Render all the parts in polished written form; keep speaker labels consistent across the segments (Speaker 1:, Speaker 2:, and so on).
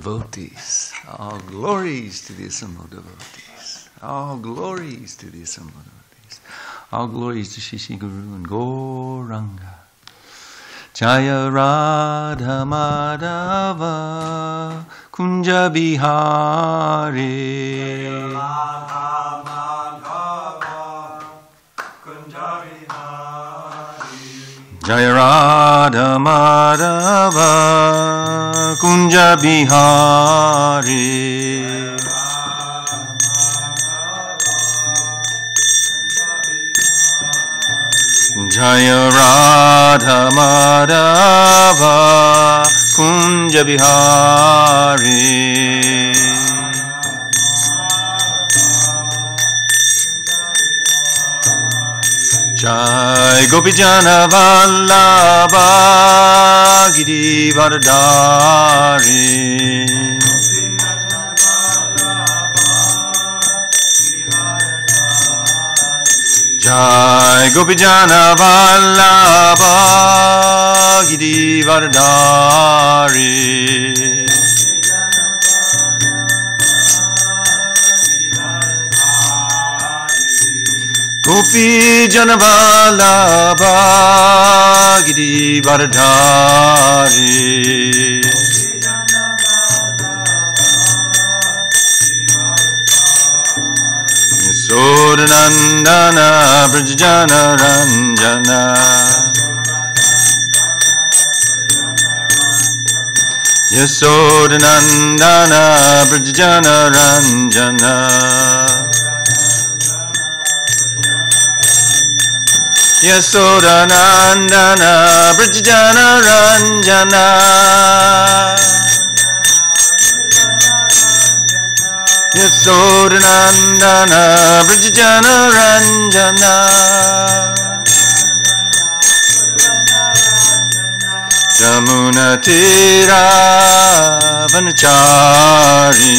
Speaker 1: devotees. All glories to the assembled devotees. All glories to the assembled devotees. All glories to Shishi Guru and Gauranga. Jaya Radha Madhava Kunja Bihari. Jaya Radha Madhava Kunja Bihari. Jaya Radha Madhava Kunja Bihari. Jai Gopijana Vallabha Giri Vardhari. Jai Gopijana Vallabha Giri Vardhari. Gopi Janavallabha Giri Vardhari. Yasodanandana Brajana Ranjana. Yasodanandana Brajana Ranjana. Yasodanandana Brajana Ranjana. Yasodanandana Brajana Ranjana. Jamuna Tira Vanachari.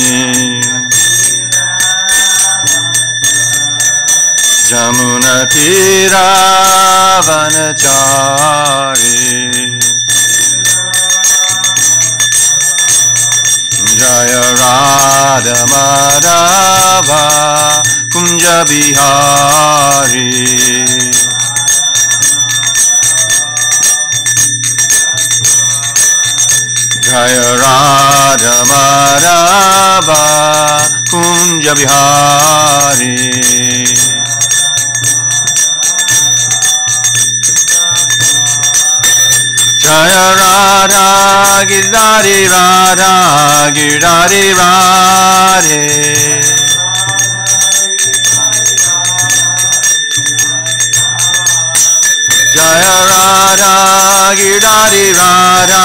Speaker 1: Jamuna Tira Vanachari. Jaya Radha Madhava Kunja Bihari. Jaya Radha Madhava Kunja Bihari. Jaya Radha Girdhari Radha Girdhari Radhe. Jaya Radha Girdhari Radha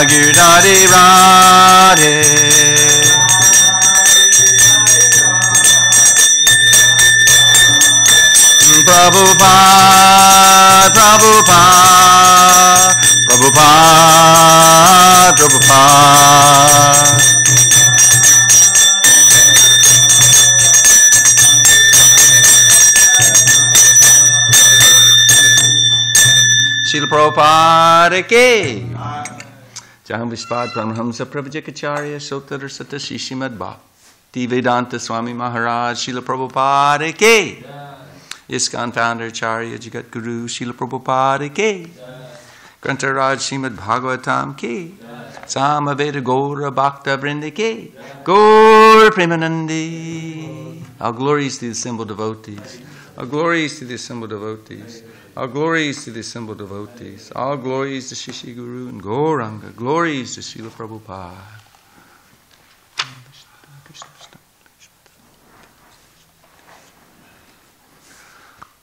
Speaker 1: Girdhari Radhe. Prabhupada, Prabhupada, Prabhupada, Prabhupada. Srila Prabhupada ki. Jaham Vispad Paramahamsa Prabhujakacharya Sotar Sata Srimad Bhakti Vedanta Swami Maharaj Srila Prabhupada ki. ISKCON founder Acharya Jagat Guru Srila Prabhupada ki. Grantaraj Srimad Bhagavatam ki. Samaveda Gaura Bhakta Vrinda ki. Gaur Premanandi. All glories to the assembled devotees. All glories to the assembled devotees. All glories to the assembled devotees. All glories to Shishi Guru and Gauranga. Glories to Srila Prabhupada.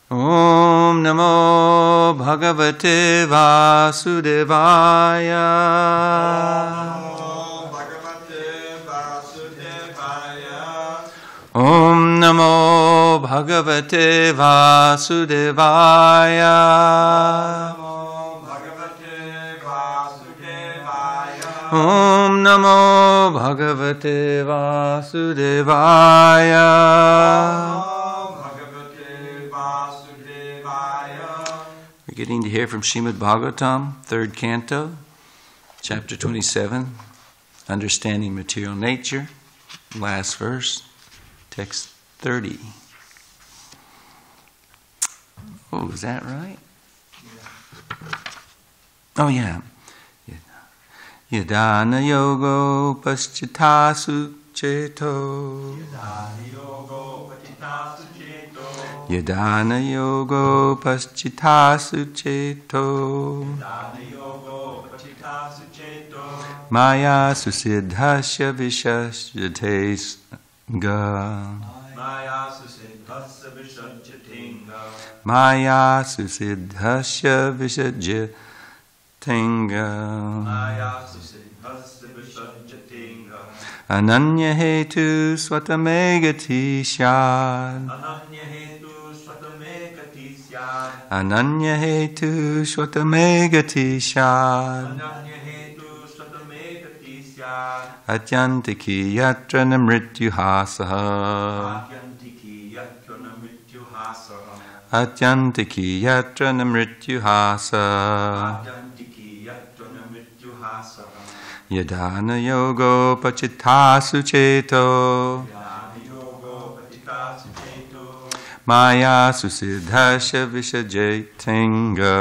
Speaker 1: Om Namo Bhagavate Vasudevaya. Om Namo Bhagavate Vasudevaya. Om Namo Bhagavate Vasudevaya. We're getting to hear from Srimad Bhagavatam, 3rd canto, chapter 27, Understanding material nature, last verse, text 30. Oh, is that right? Oh, yeah. Yadana yogo paschitasu cheto. Yadana yogo paschitasu cheto. Maya susiddhasya vishashyate ga. Maya susiddhasya vishashyate Ananya hetu swatamegati syad. Ananya hetu swatamegati syad. Atyantiki yatra namrityuhasaha. Atyantiki yatra namrityuhasaha. Yadana yogo pachitasu cheto. Maya susiddhasya vishajatinga.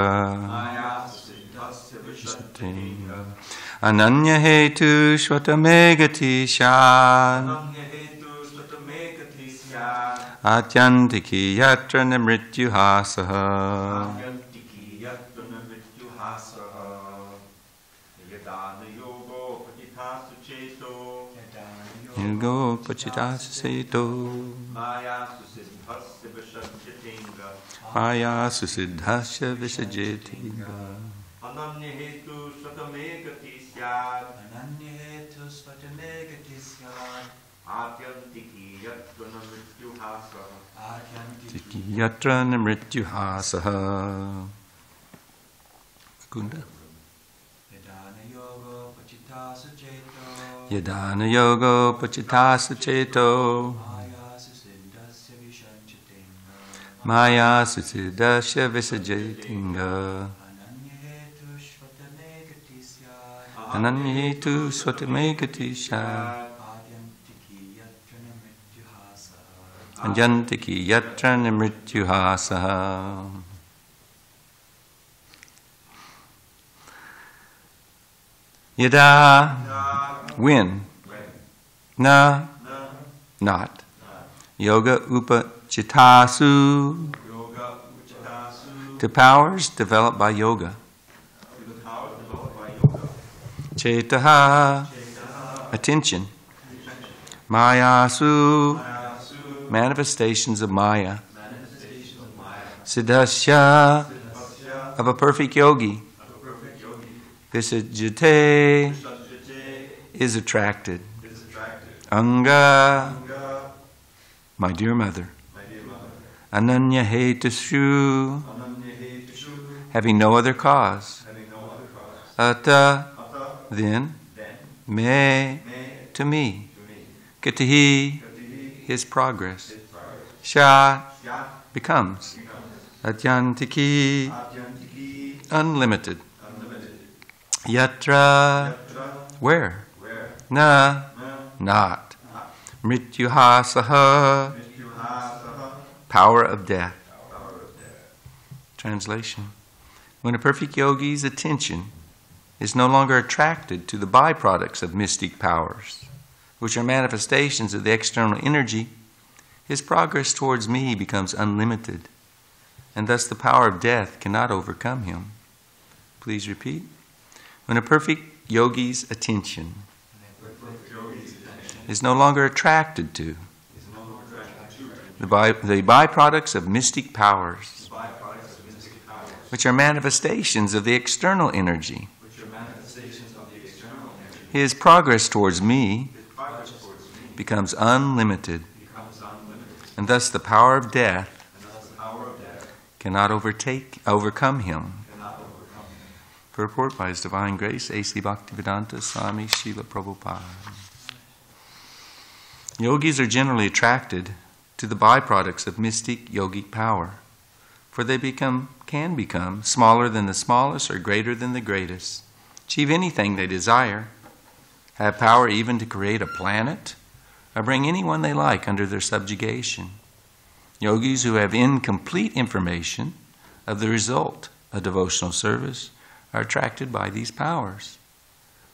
Speaker 1: Ananya hetu shvatamegati shan. Atyantiki yatra namrityuhasaha. Yogo pachitasu cheto. Maya susiddhasya vishajatinga.
Speaker 2: Ananya hetu svatamegati syad. Ananya hetu svatamegati syad. Atyantiki yatra namrityuhasaha.
Speaker 1: Atyantiki yatra namrityuhasaha. Kunda.
Speaker 2: Yadana yogo pachitasu cheto.
Speaker 1: Yadana yogo pachitasu cheto. Maya susiddhasya vishajatinga. Ananya hetu svatamegati syad. Atyantiki yatra namrityuhasaha. Yada, when, na, not. Yoga upachitasu, to powers developed by yoga. Chetaha, attention. Mayasu, manifestations of Maya. Siddhasya, of a perfect yogi. Visajate, is attracted. Anga, my dear mother. Ananya hetashu, having no other cause. Ata, then. Me, to me. Katihi, his progress. Sha, becomes. Atyantiki, unlimited. Yatra, where? Na, not. Mrityuhasaha, power of death. Translation. When a perfect yogi's attention is no longer attracted to the byproducts of mystic powers, which are manifestations of the external energy, his progress towards me becomes unlimited, and thus the power of death cannot overcome him. Please repeat. When a perfect yogi's attention is no longer attracted to the byproducts of mystic powers, which are manifestations of the external energy, his progress towards me becomes unlimited, and thus the power of death cannot overcome him. Purport by His Divine Grace, A.C. Bhaktivedanta Swami Srila Prabhupada. Yogis are generally attracted to the byproducts of mystic yogic power, for they can become smaller than the smallest or greater than the greatest, achieve anything they desire, have power even to create a planet or bring anyone they like under their subjugation. Yogis who have incomplete information of the result of devotional service are attracted by these powers.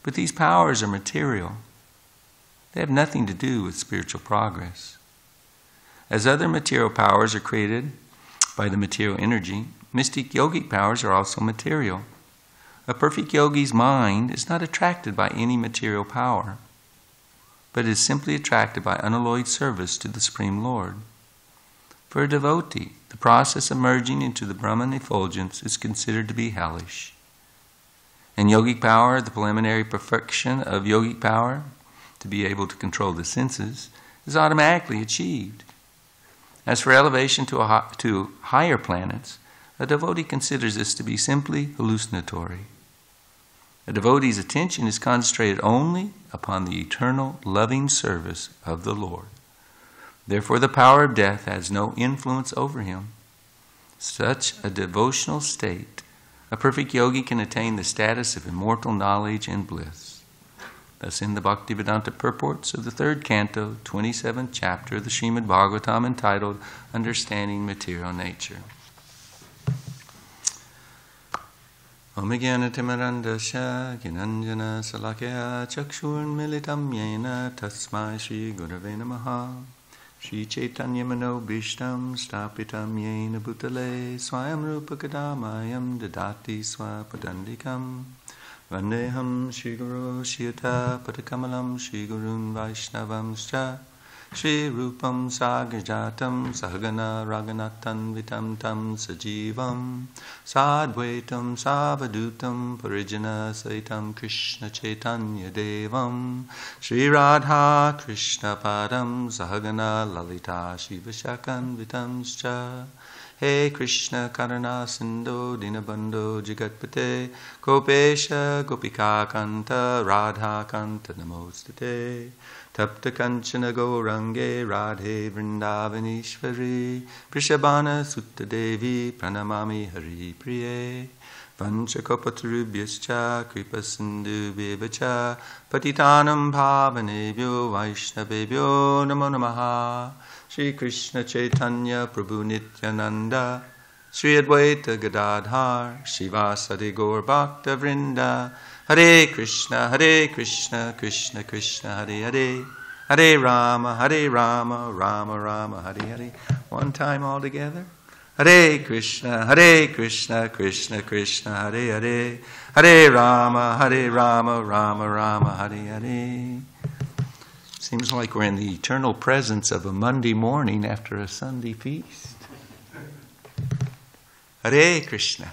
Speaker 1: But these powers are material. They have nothing to do with spiritual progress. As other material powers are created by the material energy, mystic yogic powers are also material. A perfect yogi's mind is not attracted by any material power, but is simply attracted by unalloyed service to the Supreme Lord. For a devotee, the process of merging into the Brahman effulgence is considered to be hellish. In yogic power, the preliminary perfection of yogic power, to be able to control the senses, is automatically achieved. As for elevation to higher planets, a devotee considers this to be simply hallucinatory. A devotee's attention is concentrated only upon the eternal loving service of the Lord. Therefore, the power of death has no influence over him. Such a devotional state, a perfect yogi can attain the status of immortal knowledge and bliss. Thus, in the Bhaktivedanta purports of the 3rd canto, 27th chapter of the Srimad Bhagavatam, entitled Understanding Material Nature. Om Jnana-timirandasya Gnanjana Salakya Chakshurmilitam Yena Tasmai Shri Gurave Namaha Shri Chaitanya Manobhishtam Stapitam Yena Bhutale Swayam Rupa Kadamayam Dadati Swapadandikam Vandeham Shri Guru Shiyata Padakamalam Shri Gurun Vaishnavamscha Shri Rupam Sagrajatam Sahagana Raganatan Vitam Tam Sajivam Sadvaitam Savadutam Parijana Saitam Krishna Chaitanya Devam Shri Radha Krishna Padam Sahagana Lalita Shivashakan Vitamscha He Krishna Karana Sindho Dinabandho Jagatpate Gopesha Gopika Kanta Radha Kanta Namostate Tapta Kanchana Gaurange Radhe Vrindavanishvari Prishabhana Sutta Devi Pranamami Hari Priye Vanchakopatarubhyascha Kripa Sindhu Bevacha Patitanam Bhavanebhyo Vaishnavebhyo Namo Namaha Shri Krishna Chaitanya Prabhu Nityananda Shri Advaita Gadadhar Shivasadi Gaur Bhakta Vrinda Hare Krishna, Krishna Krishna, Hare Hare, Hare Rama, Rama Rama, Hare Hare. One time all together. Hare Krishna, Krishna Krishna, Hare Hare, Hare Rama, Rama Rama, Hare Hare. Seems like we're in the eternal presence of a Monday morning after a Sunday feast. Hare Krishna.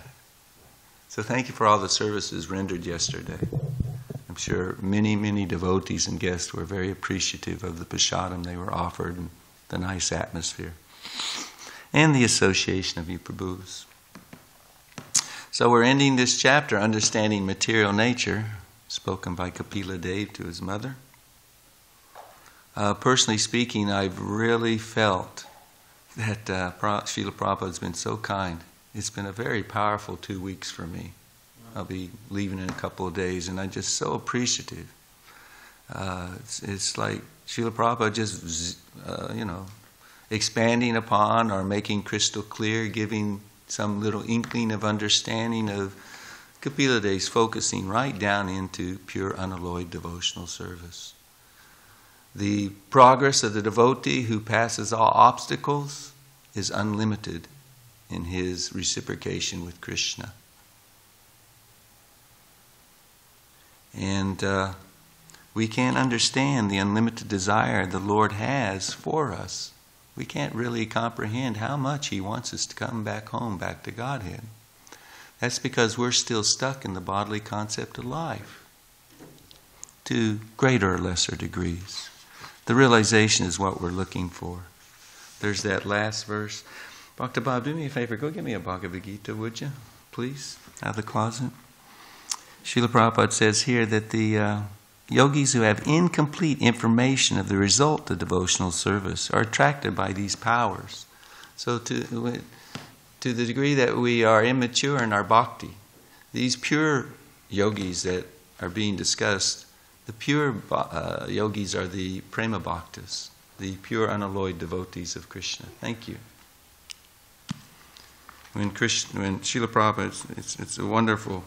Speaker 1: So thank you for all the services rendered yesterday. I'm sure many devotees and guests were very appreciative of the prasadam they were offered and the nice atmosphere and the association of you Prabhus. So we're ending this chapter, Understanding Material Nature, spoken by Kapila Dev to his mother. Personally speaking, I've really felt that Srila Prabhupada has been so kind. It's been a very powerful 2 weeks for me. I'll be leaving in a couple of days, and I'm just so appreciative. It's like Srila Prabhupada just, expanding upon or making crystal clear, giving some little inkling of understanding of Kapila Dev's focusing right down into pure unalloyed devotional service. The progress of the devotee who passes all obstacles is unlimited in his reciprocation with Krishna. And we can't understand the unlimited desire the Lord has for us. We can't really comprehend how much He wants us to come back home, back to Godhead. That's because we're still stuck in the bodily concept of life to greater or lesser degrees. The realization is what we're looking for. There's that last verse. Bhakta Bhav, do me a favor. Go get me a Bhagavad Gita, would you? Please, out of the closet. Srila Prabhupada says here that the yogis who have incomplete information of the result of devotional service are attracted by these powers. So to the degree that we are immature in our bhakti, these pure yogis that are being discussed, The pure yogis are the prema bhaktas, the pure unalloyed devotees of Krishna. Thank you. When Srila Prabhupada, it's a wonderful,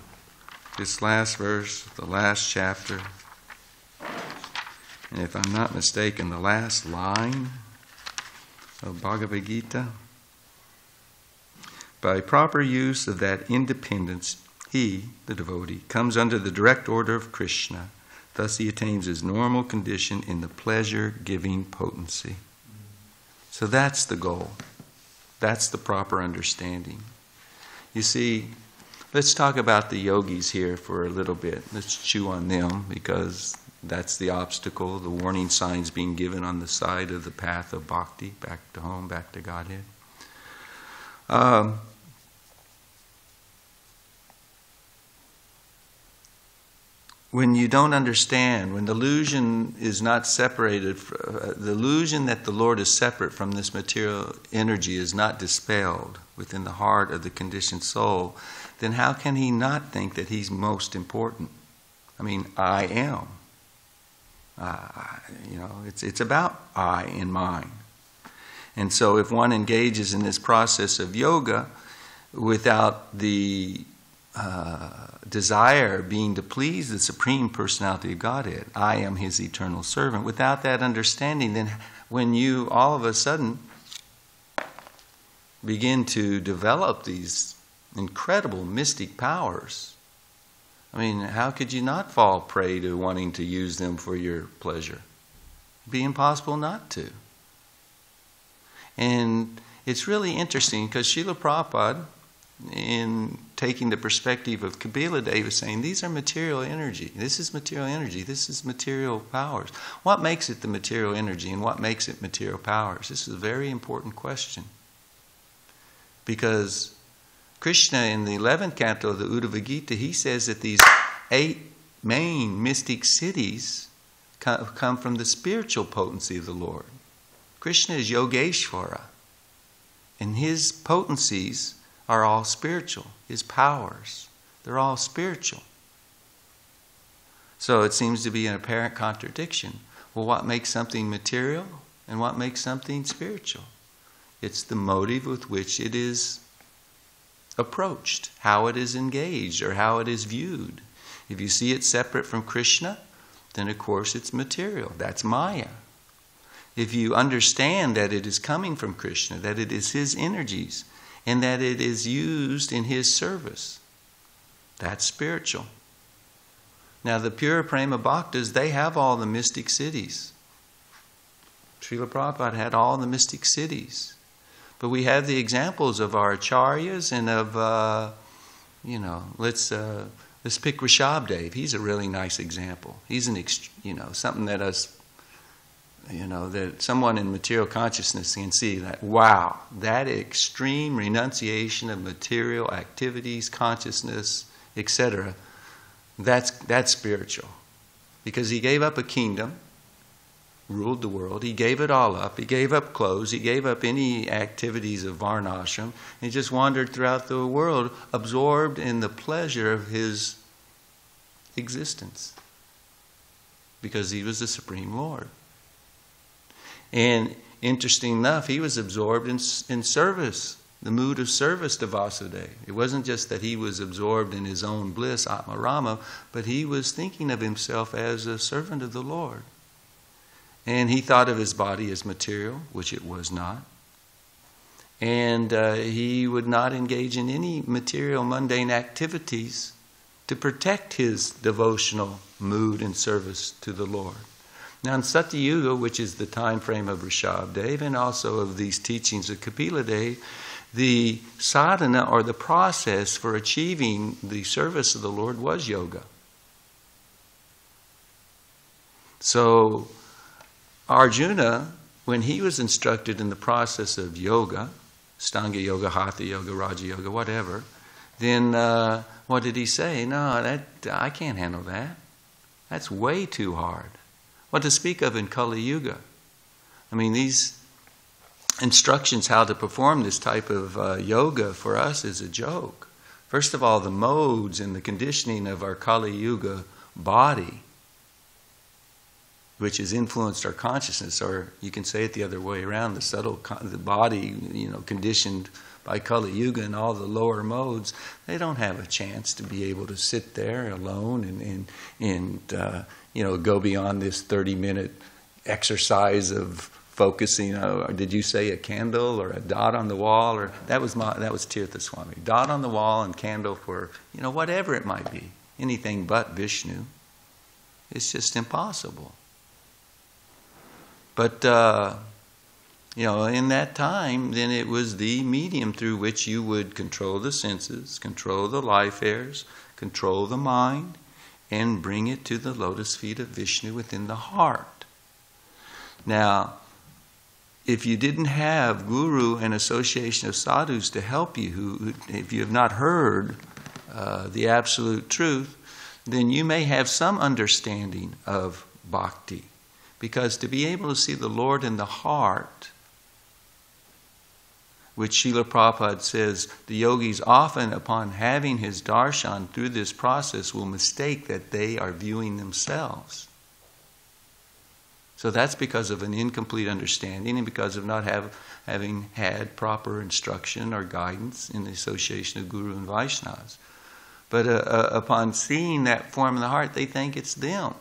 Speaker 1: this last verse, the last chapter, and if I'm not mistaken, the last line of Bhagavad Gita. By proper use of that independence, he, the devotee, comes under the direct order of Krishna. Thus he attains his normal condition in the pleasure-giving potency. So that's the goal. That's the proper understanding. You see, let's talk about the yogis here for a little bit. Let's chew on them, because that's the obstacle, the warning signs being given on the side of the path of bhakti, back to home, back to Godhead. When you don't understand, when the illusion is not separated, the illusion that the Lord is separate from this material energy is not dispelled within the heart of the conditioned soul, then how can he not think that he's most important? I mean, I am. It's about I and mine. And so if one engages in this process of yoga without the desire being to please the Supreme Personality of Godhead, I am his eternal servant, without that understanding, then when you all of a sudden begin to develop these incredible mystic powers, I mean, how could you not fall prey to wanting to use them for your pleasure? It'd be impossible not to. And it's really interesting because Srila Prabhupada, in taking the perspective of Kapila Deva, was saying these are material energy. This is material energy. This is material powers. What makes it the material energy and what makes it material powers? This is a very important question. Because Krishna, in the 11th canto of the Uddhava Gita, he says that these 8 main mystic cities come from the spiritual potency of the Lord. Krishna is Yogeshvara, and his potencies are all spiritual. His powers, they're all spiritual. So it seems to be an apparent contradiction. Well, what makes something material and what makes something spiritual? It's the motive with which it is approached, how it is engaged, or how it is viewed. If you see it separate from Krishna, then of course it's material. That's Maya. If you understand that it is coming from Krishna, that it is his energies, and that it is used in his service, that's spiritual. Now the pure prema bhaktas, they have all the mystic cities. Srila Prabhupada had all the mystic cities. But we have the examples of our acharyas and of, let's pick Rishabhdev. He's a really nice example. He's something that us, that someone in material consciousness can see that, wow, that extreme renunciation of material activities, consciousness, etc., that's spiritual. Because he gave up a kingdom, ruled the world, he gave it all up, he gave up clothes, he gave up any activities of varnashram, he just wandered throughout the world, absorbed in the pleasure of his existence. Because he was the Supreme Lord. And interesting enough, he was absorbed in service, the mood of service to Vasudeva. It wasn't just that he was absorbed in his own bliss, Atma Rama, but he was thinking of himself as a servant of the Lord. And he thought of his body as material, which it was not. And he would not engage in any material, mundane activities to protect his devotional mood and service to the Lord. Now in Satya Yuga, which is the time frame of Rishabhdev and also of these teachings of Kapila Deva, the sadhana or the process for achieving the service of the Lord was yoga. So Arjuna, when he was instructed in the process of yoga, Stanga Yoga, Hatha Yoga, Raja Yoga, whatever, then what did he say? No, I can't handle that. That's way too hard. What to speak of in Kali Yuga? I mean, these instructions how to perform this type of yoga for us is a joke. First of all, the modes and the conditioning of our Kali Yuga body which has influenced our consciousness, or you can say it the other way around, the body, conditioned by Kali Yuga and all the lower modes, they don't have a chance to be able to sit there alone and go beyond this 30-minute exercise of focusing. Did you say a candle or a dot on the wall? Or that was Tirtha Swami. Dot on the wall and candle for whatever it might be, anything but Vishnu. It's just impossible. But in that time, then it was the medium through which you would control the senses, control the life airs, control the mind, and bring it to the lotus feet of Vishnu within the heart. Now, if you didn't have guru and association of sadhus to help you, if you have not heard the absolute truth, then you may have some understanding of bhakti. Because to be able to see the Lord in the heart, which Srila Prabhupada says, the yogis often, upon having his darshan through this process, will mistake that they are viewing themselves. So that's because of an incomplete understanding and because of not having had proper instruction or guidance in the association of Guru and Vaishnavas. But upon seeing that form in the heart, they think it's them.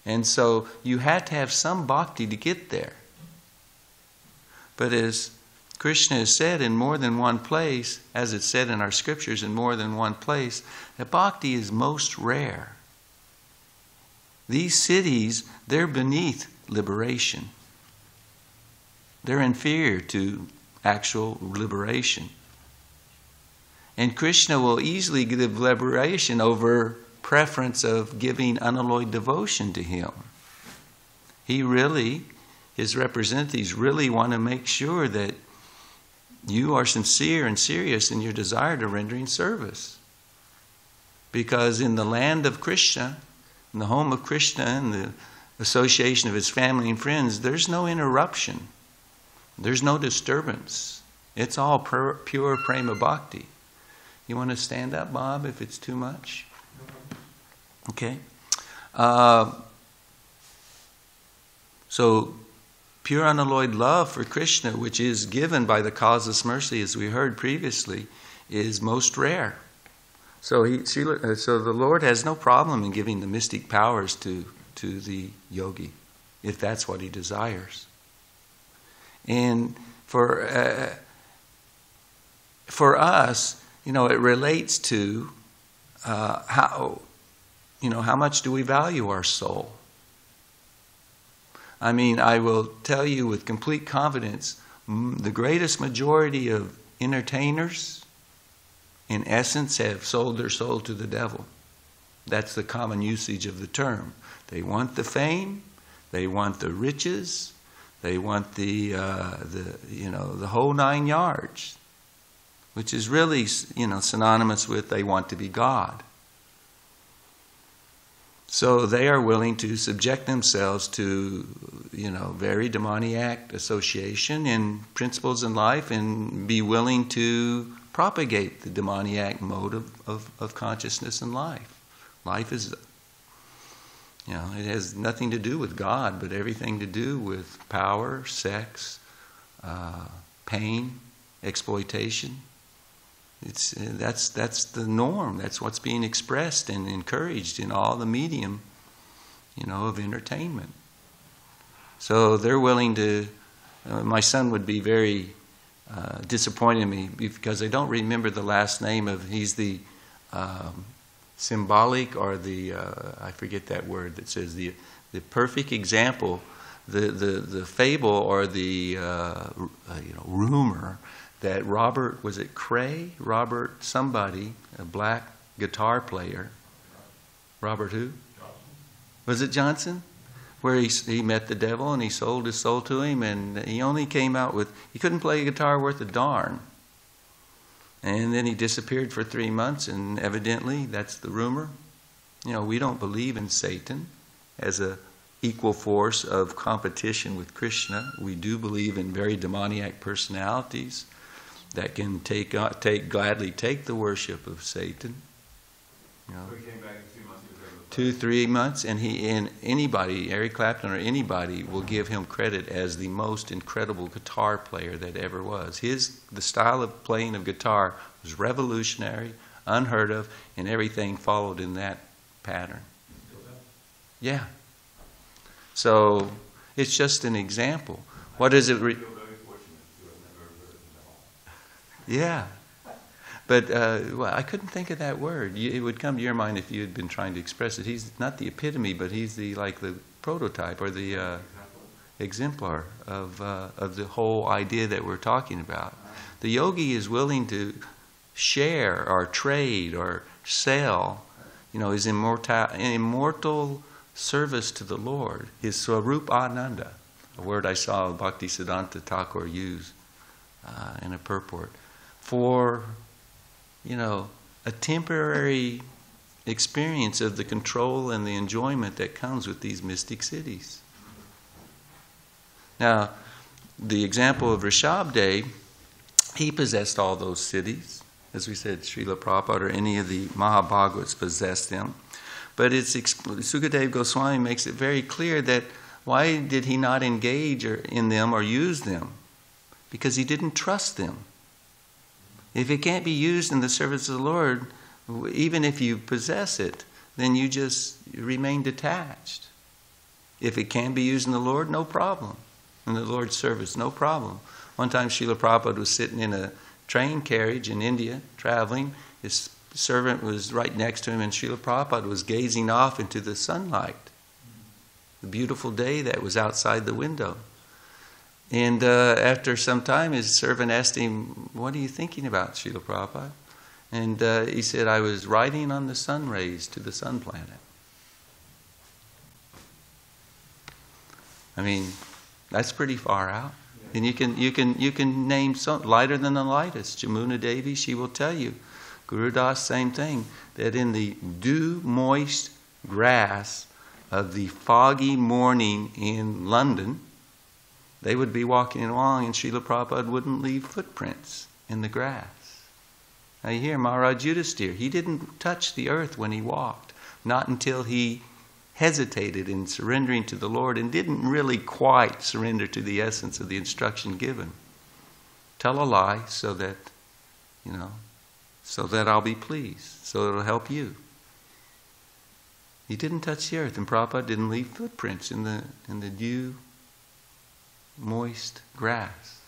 Speaker 1: And so you had to have some bhakti to get there. But as Krishna has said in more than one place, as it's said in our scriptures in more than one place, that bhakti is most rare. These cities, they're beneath liberation. They're inferior to actual liberation. And Krishna will easily give liberation over preference of giving unalloyed devotion to him. His representatives really want to make sure that you are sincere and serious in your desire to rendering service. Because in the land of Krishna, in the home of Krishna and the association of his family and friends, there's no interruption. There's no disturbance. It's all pure prema bhakti. You want to stand up, Bob, if it's too much? Okay. So, pure unalloyed love for Krishna, which is given by the causeless mercy, as we heard previously, is most rare. So the Lord has no problem in giving the mystic powers to the yogi, if that's what he desires. And for us, it relates to how much do we value our soul? I mean, I will tell you with complete confidence, the greatest majority of entertainers, in essence, have sold their soul to the devil. That's the common usage of the term. They want the fame, they want the riches, they want the whole 9 yards, which is really synonymous with they want to be God. So they are willing to subject themselves to, very demoniac association and principles in life, and be willing to propagate the demoniac mode of consciousness in life. Life is, it has nothing to do with God, but everything to do with power, sex, pain, exploitation. That's the norm. That's what's being expressed and encouraged in all the medium, of entertainment. So they're willing to. My son would be very disappointed in me because I don't remember the last name of. He's the symbolic or the I forget that word that says the perfect example, the fable or the rumor. That Robert somebody, a black guitar player. Robert who? Johnson. Was it Johnson? Where he met the devil and he sold his soul to him, and he only came out with, he couldn't play a guitar worth a darn. And then he disappeared for 3 months, and evidently that's the rumor. We don't believe in Satan as a equal force of competition with Krishna. We do believe in very demoniac personalities that can gladly take the worship of Satan.
Speaker 3: So he came back in 2 months.
Speaker 1: 2-3 months, and anybody, Eric Clapton or anybody, will give him credit as the most incredible guitar player that ever was. The style of playing of guitar was revolutionary, unheard of, and everything followed in that pattern. Yeah. So it's just an example. What is it? Yeah. But well, I couldn't think of that word. It would come to your mind if you had been trying to express it. He's not the epitome, but he's the prototype or the exemplar of the whole idea that we're talking about. The yogi is willing to share or trade or sell, his immortal service to the Lord, his Swarup Ananda, a word I saw Bhaktisiddhanta Thakur use in a purport, for a temporary experience of the control and the enjoyment that comes with these mystic cities. Now, the example of Rishabdev, he possessed all those cities. As we said, Srila Prabhupada or any of the Mahabhagavats possessed them. But Sukadeva Goswami makes it very clear that why did he not engage in them or use them? Because he didn't trust them. If it can't be used in the service of the Lord, even if you possess it, then you just remain detached. If it can be used in the Lord, no problem. In the Lord's service, no problem. One time Srila Prabhupada was sitting in a train carriage in India, traveling. His servant was right next to him, and Srila Prabhupada was gazing off into the sunlight. The beautiful day that was outside the window. And after some time, his servant asked him, "What are you thinking about, Srila Prabhupada?" And he said, "I was riding on the sun rays to the sun planet." I mean, that's pretty far out. And you can name some lighter than the lightest. Jamuna Devi, she will tell you. Gurudas, same thing. That in the dew moist grass of the foggy morning in London, they would be walking along and Srila Prabhupada wouldn't leave footprints in the grass. Now you hear Maharaj Yudhisthira, he didn't touch the earth when he walked, not until he hesitated in surrendering to the Lord and didn't really quite surrender to the essence of the instruction given. Tell a lie so that, so that I'll be pleased, so it'll help you. He didn't touch the earth, and Prabhupada didn't leave footprints in the dew moist grass.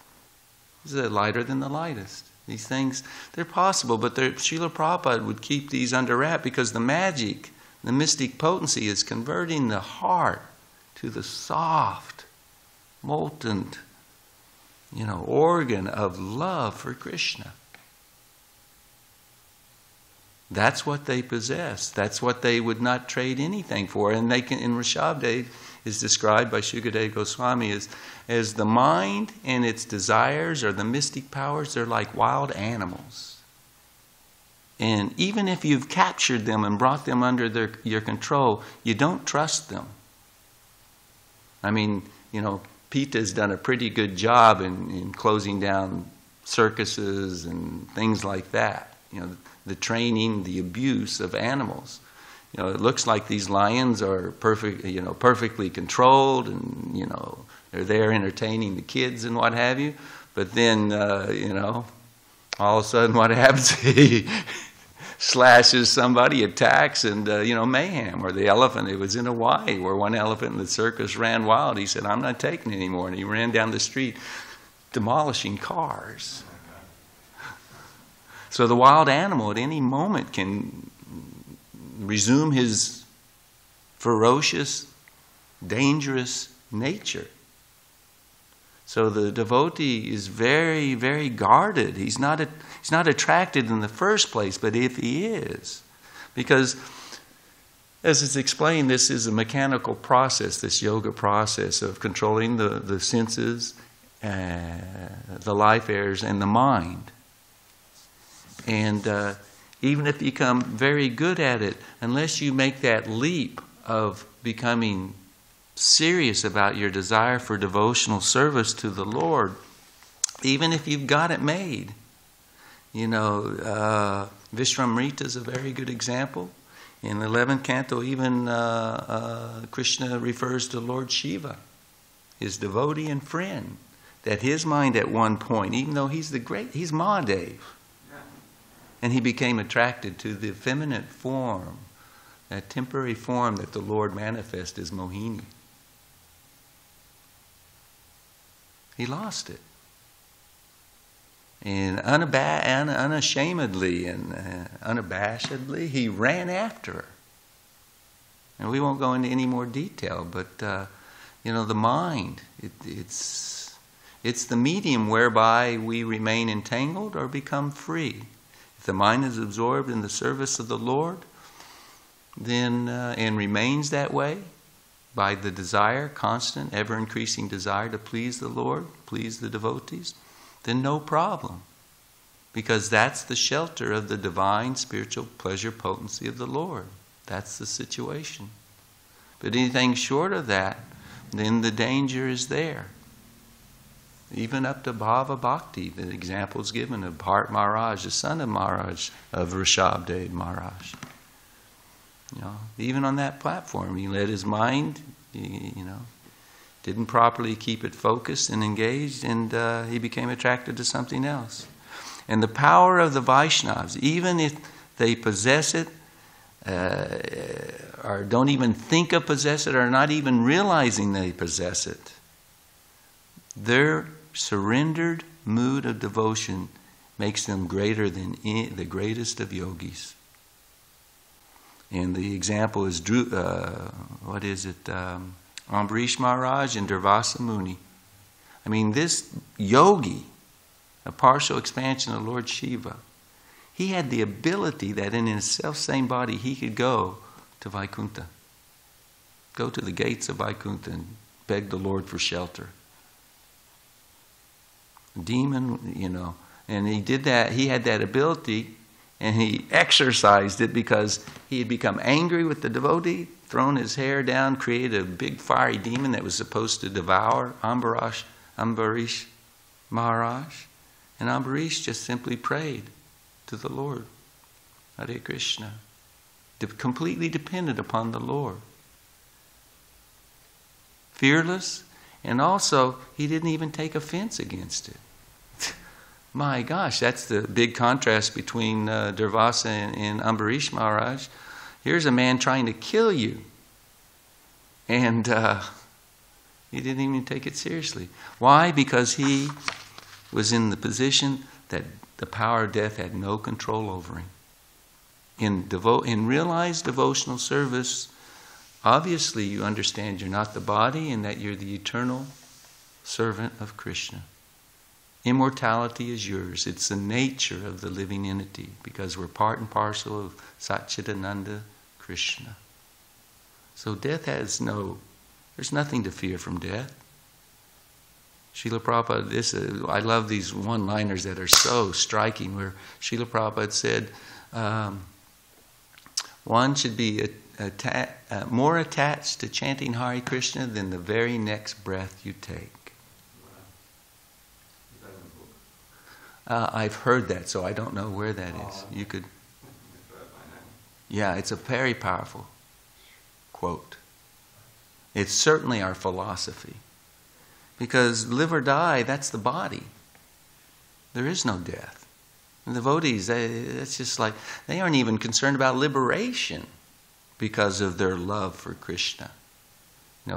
Speaker 1: This is lighter than the lightest. These things, they're possible, but Srila Prabhupada would keep these under wrap because the magic, the mystic potency is converting the heart to the soft, molten, organ of love for Krishna. That's what they possess. That's what they would not trade anything for. And they can, in Rishabdev, is described by Sukadeva Goswami as the mind and its desires or the mystic powers, they're like wild animals. And even if you've captured them and brought them under your control, you don't trust them. I mean, PETA's done a pretty good job in closing down circuses and things like that. The training, the abuse of animals. It looks like these lions are perfectly controlled, and they're there entertaining the kids and what have you. But then, all of a sudden, what happens? He slashes somebody, attacks, and mayhem. Or the elephant. It was in Hawaii where one elephant in the circus ran wild. He said, "I'm not taking it anymore," and he ran down the street, demolishing cars. So the wild animal at any moment can resume his ferocious, dangerous nature. So the devotee is very, very guarded. He's not attracted in the first place, but if he is, because as it's explained, this is a mechanical process, this yoga process of controlling the senses, the life airs, and the mind. And even if you become very good at it, unless you make that leap of becoming serious about your desire for devotional service to the Lord, even if you've got it made, Vishwamrita is a very good example. In the 11th canto, even Krishna refers to Lord Shiva, his devotee and friend, that his mind at one point, even though he's he's Mahadev, and he became attracted to the effeminate form, that temporary form that the Lord manifests as Mohini. He lost it. And unashamedly and unabashedly, he ran after her. And we won't go into any more detail, but the mind, it's the medium whereby we remain entangled or become free. If the mind is absorbed in the service of the Lord, then and remains that way by the desire, constant, ever-increasing desire to please the Lord, please the devotees, then no problem. Because that's the shelter of the divine spiritual pleasure potency of the Lord. That's the situation. But anything short of that, then the danger is there. Even up to Bhava Bhakti, the example is given of Bharat Maharaj, the son of Maharaj, of Rishabdev Maharaj. Even on that platform, he let his mind, didn't properly keep it focused and engaged, and he became attracted to something else. And the power of the Vaishnavas, even if they possess it, or don't even think of possess it, or not even realizing they possess it, their surrendered mood of devotion makes them greater than the greatest of yogis. And the example is, Ambarish Maharaj and Durvasa Muni. I mean, this yogi, a partial expansion of Lord Shiva, he had the ability that in his self-same body he could go to Vaikuntha. Go to the gates of Vaikuntha and beg the Lord for shelter. Demon, and he did that, he had that ability, and he exercised it because he had become angry with the devotee, thrown his hair down, created a big fiery demon that was supposed to devour Ambarish Maharaj. And Ambarish just simply prayed to the Lord. Hare Krishna. Completely dependent upon the Lord. Fearless. And also, he didn't even take offense against it. My gosh, that's the big contrast between Durvasa and Ambarish Maharaj. Here's a man trying to kill you. And he didn't even take it seriously. Why? Because he was in the position that the power of death had no control over him. In realized devotional service, obviously you understand you're not the body and that you're the eternal servant of Krishna. Immortality is yours. It's the nature of the living entity because we're part and parcel of Satchidananda Krishna. So death there's nothing to fear from death. Srila Prabhupada, I love these one-liners that are so striking, where Srila Prabhupada said, one should be more attached to chanting Hare Krishna than the very next breath you take. I've heard that, so I don't know where that is. You could... Yeah, it's a very powerful quote. It's certainly our philosophy. Because live or die, that's the body. There is no death. And the devotees, it's just like, they aren't even concerned about liberation because of their love for Krishna.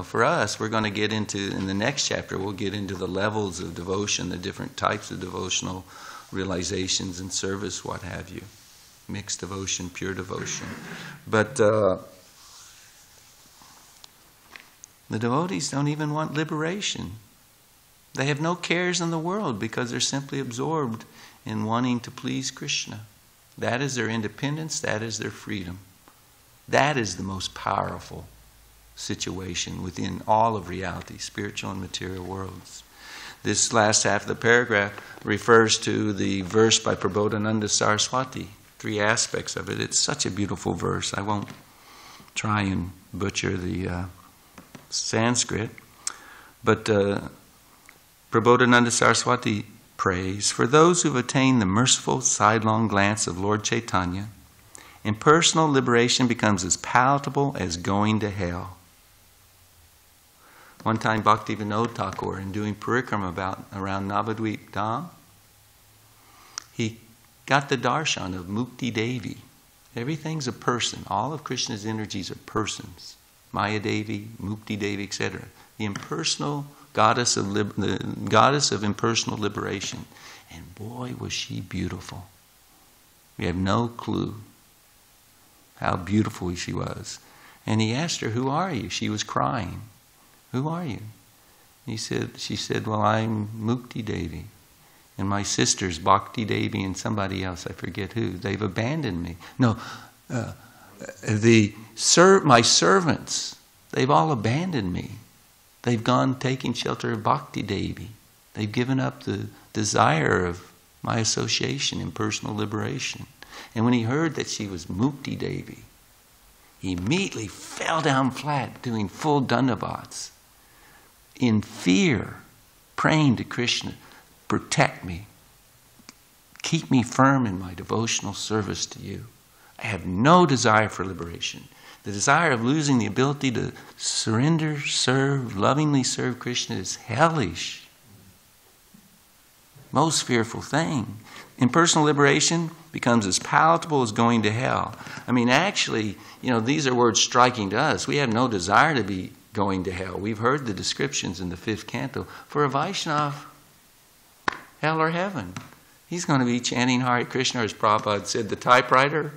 Speaker 1: For us, we're going to get into, in the next chapter, we'll get into the levels of devotion, the different types of devotional realizations and service, what have you. Mixed devotion, pure devotion. But the devotees don't even want liberation. They have no cares in the world because they're simply absorbed in wanting to please Krishna. That is their independence, that is their freedom. That is the most powerful situation within all of reality, spiritual and material worlds. This last half of the paragraph refers to the verse by Prabodhananda Saraswati, 3 aspects of it. It's such a beautiful verse. I won't try and butcher the Sanskrit, but Prabodhananda Saraswati prays, for those who've attained the merciful sidelong glance of Lord Chaitanya Impersonal liberation becomes as palatable as going to hell. One time Bhaktivinoda Thakur, in doing parikrama around Navadvip Dham, he got the darshan of Mukti Devi. Everything's a person. All of Krishna's energies are persons. Maya Devi, Mukti Devi, etc. The impersonal goddess of the goddess of impersonal liberation. And boy, was she beautiful. We have no clue how beautiful she was. And he asked her, "Who are you?" She was crying. "Who are you?" She said, "Well, I'm Mukti Devi. And my sisters, Bhakti Devi and somebody else, I forget who, they've abandoned me." No, my servants, they've all abandoned me. They've gone taking shelter of Bhakti Devi. They've given up the desire of my association in personal liberation. And when he heard that she was Mukti Devi, he immediately fell down flat doing full dandavats in fear, praying to Krishna, "Protect me. Keep me firm in my devotional service to you. I have no desire for liberation. The desire of losing the ability to surrender, serve, lovingly serve Krishna is hellish. Most fearful thing. Impersonal liberation becomes as palatable as going to hell." I mean, actually, these are words striking to us. We have no desire to be going to hell. We've heard the descriptions in the 5th canto. For a Vaishnava, hell or heaven. He's going to be chanting Hare Krishna, as Prabhupada said, the typewriter,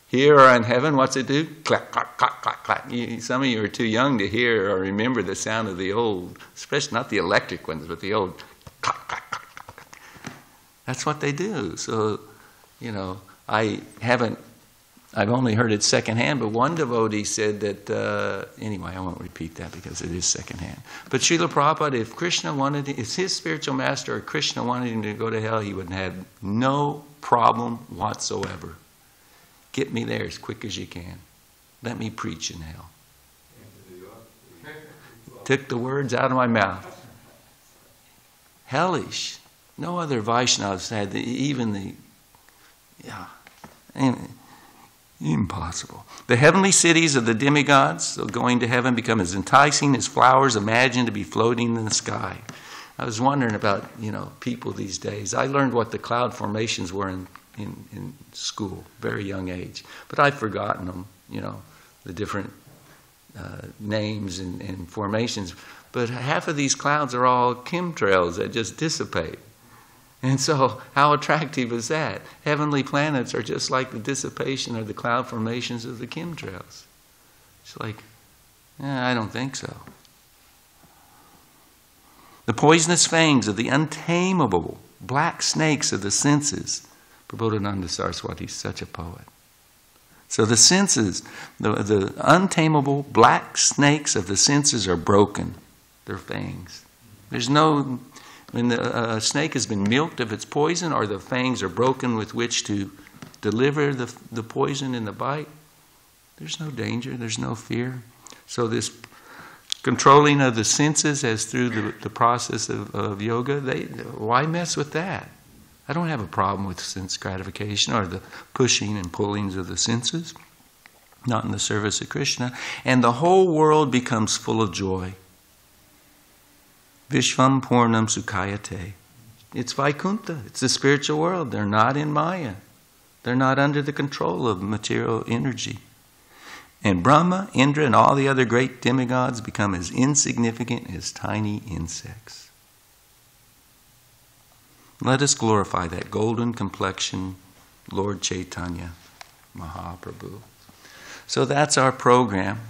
Speaker 1: here or in heaven, what's it do? Clack, clack, clack, clack, clack. Some of you are too young to hear or remember the sound of the old, especially not the electric ones, but the old clack, clack, clack, clack, clack. That's what they do. So, I've only heard it secondhand, but one devotee said that, anyway, I won't repeat that because it is secondhand. But Srila Prabhupada, if his spiritual master or Krishna wanted him to go to hell, he would have no problem whatsoever. Get me there as quick as you can. Let me preach in hell. Took the words out of my mouth. Hellish. No other Vaishnavas had impossible. The heavenly cities of the demigods, so going to heaven, become as enticing as flowers imagined to be floating in the sky. I was wondering about, people these days. I learned what the cloud formations were in school, very young age. But I've forgotten them, the different names and formations. But half of these clouds are all chemtrails that just dissipate. And so, how attractive is that? Heavenly planets are just like the dissipation or the cloud formations of the chemtrails. It's like, I don't think so. The poisonous fangs of the untamable black snakes of the senses. Prabodhananda Saraswati is such a poet. So the senses, the untamable black snakes of the senses are broken. They're fangs. There's no... When a snake has been milked of its poison, or the fangs are broken with which to deliver the poison in the bite, there's no danger, there's no fear. So this controlling of the senses as through the process of yoga, why mess with that? I don't have a problem with sense gratification or the pushing and pullings of the senses, not in the service of Krishna. And the whole world becomes full of joy. Vishvam Purnam Sukhayate. It's Vaikuntha. It's the spiritual world. They're not in Maya. They're not under the control of material energy. And Brahma, Indra, and all the other great demigods become as insignificant as tiny insects. Let us glorify that golden complexion, Lord Chaitanya Mahaprabhu. So that's our program.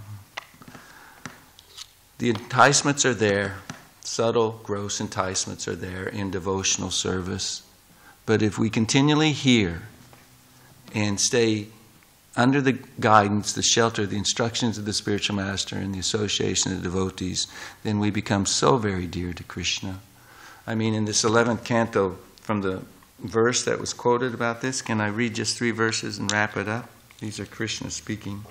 Speaker 1: The enticements are there. Subtle, gross enticements are there in devotional service. But if we continually hear and stay under the guidance, the shelter, the instructions of the spiritual master and the association of the devotees, then we become so very dear to Krishna. I mean, in this 11th canto, from the verse that was quoted about this, can I read just 3 verses and wrap it up? These are Krishna speaking.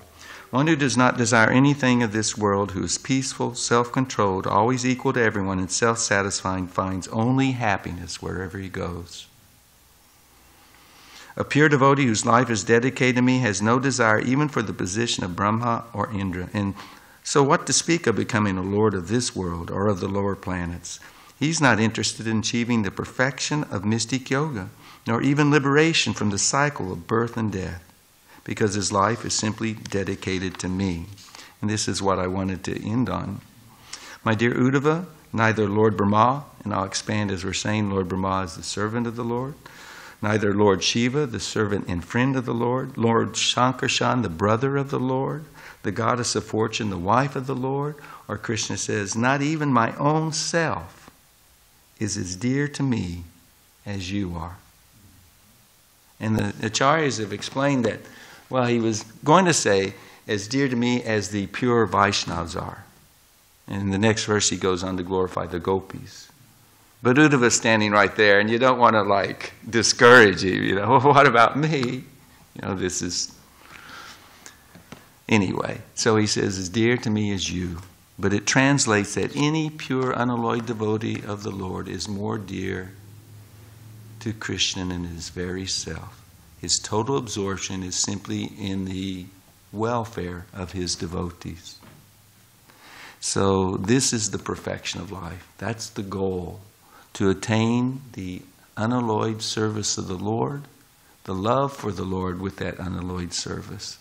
Speaker 1: One who does not desire anything of this world, who is peaceful, self-controlled, always equal to everyone, and self-satisfying, finds only happiness wherever he goes. A pure devotee whose life is dedicated to me has no desire even for the position of Brahma or Indra. And so what to speak of becoming a lord of this world or of the lower planets? He's not interested in achieving the perfection of mystic yoga, nor even liberation from the cycle of birth and death, because his life is simply dedicated to me. And this is what I wanted to end on. My dear Uddhava, neither Lord Brahma, and I'll expand as we're saying, Lord Brahma is the servant of the Lord, neither Lord Shiva, the servant and friend of the Lord, Lord Shankarshan, the brother of the Lord, the goddess of fortune, the wife of the Lord, or Krishna says, not even my own self is as dear to me as you are. And the Acharyas have explained that, well, he was going to say, as dear to me as the pure Vaishnavas are. And in the next verse he goes on to glorify the gopis. But Uddhava's standing right there, and you don't want to discourage him, well, what about me? This is... Anyway, so he says, as dear to me as you. But it translates that any pure, unalloyed devotee of the Lord is more dear to Krishna than his very self. His total absorption is simply in the welfare of his devotees. So this is the perfection of life. That's the goal. To attain the unalloyed service of the Lord, the love for the Lord with that unalloyed service.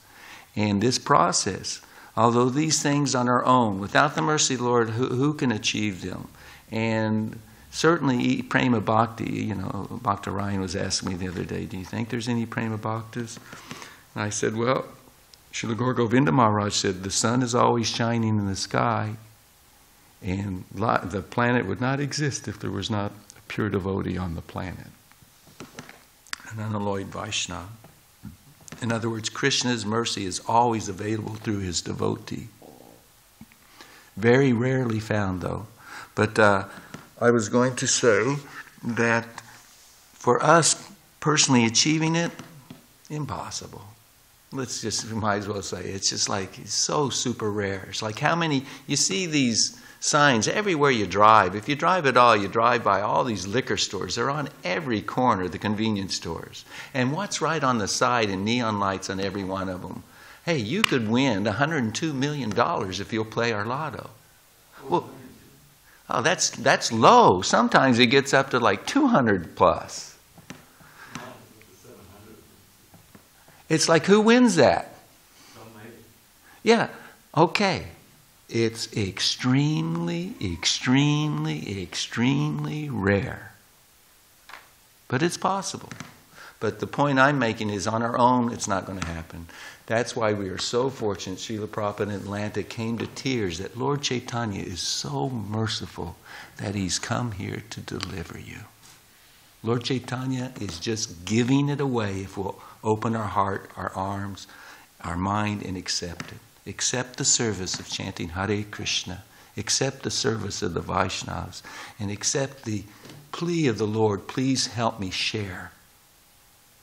Speaker 1: And this process, although these things on our own, without the mercy of the Lord, who can achieve them? And certainly prema bhakti, Bhakta Ryan was asking me the other day, do you think there's any prema bhaktas? And I said, well, Srila Gaur Govinda Maharaj said, the sun is always shining in the sky, and the planet would not exist if there was not a pure devotee on the planet, an unalloyed Vaishnava. In other words, Krishna's mercy is always available through his devotee. Very rarely found, though. But I was going to say that for us personally achieving it, impossible. We might as well say it's just it's so super rare. It's like how many, you see these signs everywhere you drive. If you drive at all, you drive by all these liquor stores. They're on every corner, the convenience stores. And what's right on the side in neon lights on every one of them? Hey, you could win $102 million if you'll play our lotto. Well, oh, that's low. Sometimes it gets up to 200 plus. It's like, who wins that? Yeah, okay. It's extremely, extremely, extremely rare. But it's possible. But the point I'm making is on our own, it's not going to happen. That's why we are so fortunate. Srila Prabhupada in Atlanta came to tears that Lord Chaitanya is so merciful that he's come here to deliver you. Lord Chaitanya is just giving it away if we'll open our heart, our arms, our mind, and accept it. Accept the service of chanting Hare Krishna. Accept the service of the Vaishnavas. And accept the plea of the Lord, please help me share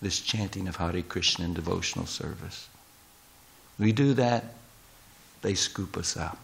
Speaker 1: this chanting of Hare Krishna in devotional service. We do that, they scoop us up.